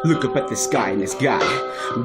Look up at the sky and the sky.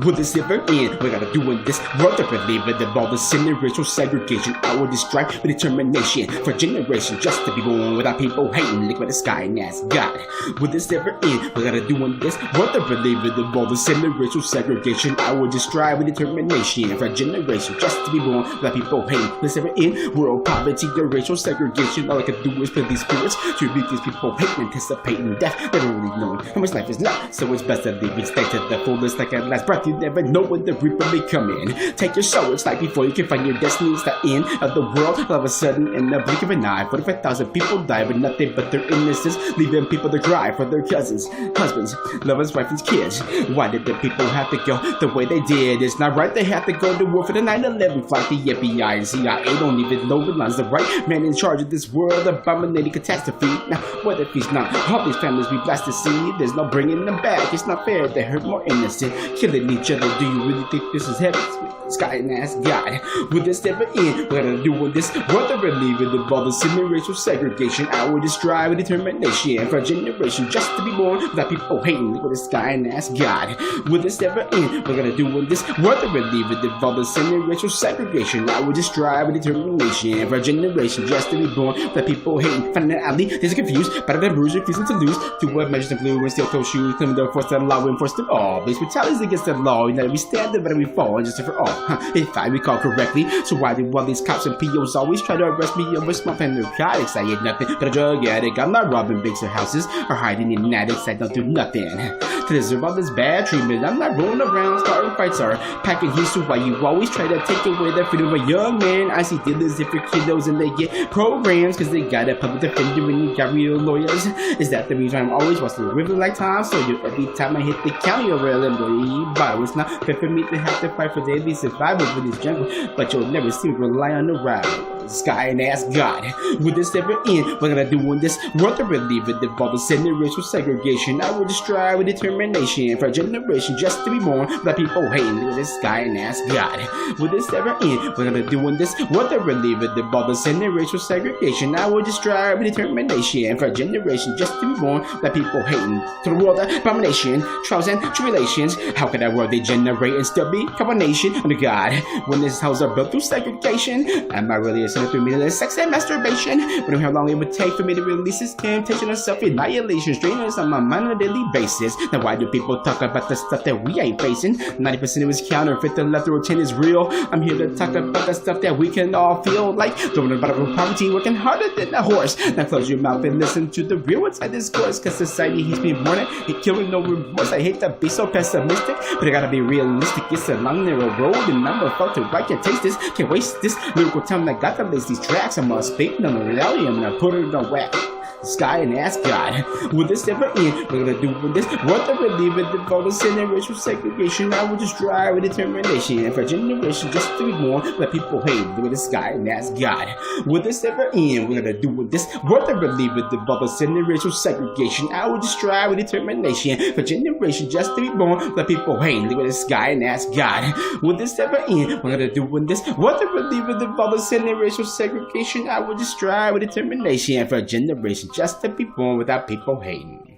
Will this ever end? We gotta do in this world to believe it. Of all the sin and racial segregation, I will strive with determination for generations just to be born without people hating. Look at the sky and ask God. Will this ever end? We gotta do in this world to believe it. Of all the sin and racial segregation, I will just strive with determination for generations just to be born without people hating. Will this ever end? World poverty, the racial segregation. All I can do is put these spirits to beat these people hating, anticipating death, never really knowing how much life is left. So it's best to live each day to the fullest, like at last breath. You never know when the reaper may come in. Take your soul, it's like before you can find your destiny. It's the end of the world. All of a sudden, in the blink of an eye, 45,000 people die with nothing but their innocence, leaving people to cry for their cousins, husbands, lovers, wives, and kids. Why did the people have to go the way they did? It's not right. They have to go to war for the 9/11 flight. The FBI and CIA don't even know the lines. The right man in charge of this world, abominating catastrophe. Now, what if he's not? All these families we blessed to see. There's no bringing them back. It's not fair. They hurt more innocent, killing each other. Do you really think this is heaven? Sky and ask God. Will this ever end? We're gonna do with this world to believe in the all the sin and racial segregation. I will just strive with determination for a generation just to be born without people hating. Look at the sky and ask God. Will this ever end? We're gonna do with this world to believe in the all the sin and racial segregation. I will just strive with determination for a generation just to be born without people hating. Finally, they're confused, better than bruised, refusing to lose. To what measures of glue and steel toe shoes, claiming they're forced to law, enforced it all. These brutalities against the law, you know we stand there, but we fall, and just for all. If I recall correctly, so why did all these cops and POs always try to arrest me over small family narcotics? I ain't nothing but a drug addict. I'm not robbing banks or houses or hiding in attics. I don't do nothing to deserve all this bad treatment. I'm not rolling around starting fights or packing heat. So why you always try to take away the freedom of a young man? I see dealers different kiddos and they get programs because they got a public defender and you got real lawyers. Is that the reason I'm always watching the river like Tom Sawyer? Every time I hit the county or real employee bottle, it's not fair for me to have to fight for daily survival in this jungle, but you'll never see me rely on the ride. Sky and ask God. Will this ever end? We're gonna do in this world to believe it. The all the sin and racial segregation. I will just strive with determination for a generation just to be born without people hating. Look at the sky and ask God. Will this ever end? We're gonna do in this world to believe it. The all the sin and racial segregation. I will just strive with determination for a generation just to be born without people hating. To the world abomination, trials and tribulations. How can that world degenerate and still be a nation under God? When these houses are built through segregation, am I really a sinner through meaningless sex and masturbation? Wondering how long it would take for me to release this temptation of self-annihilation, strainers on my mind on a daily basis. Now why do people talk about the stuff that we ain't facing? 90% of it's counterfeit, the left or 10 is real. I'm here to talk about the stuff that we can all feel like. Throwing about of poverty, working harder than a horse. Now close your mouth and listen to the real inside this course, cause society hates me more than it killing no remorse. I hate to be so pessimistic, but I gotta be realistic. It's a long narrow road and I'm a fuck to I can't taste this, can't waste this lyrical time that got to lace these tracks. I'm gonna speak on the reality, I'm gonna put it on whack. Sky and ask God. Will this ever end? We're gonna do with this world to believe it. The all the sin and racial segregation. I will just strive with determination for a generation just to be born where people hate. Look at the sky and ask God. Will this ever end? We're gonna do with this world to believe it. The all the sin and racial segregation. I will just strive with determination for a generation just to be born where people hate. Look at the sky and ask God. Will this ever end? We're gonna do with this world to believe it. The all the sin and racial segregation. I will just strive with determination for a generation just to be born without people hating.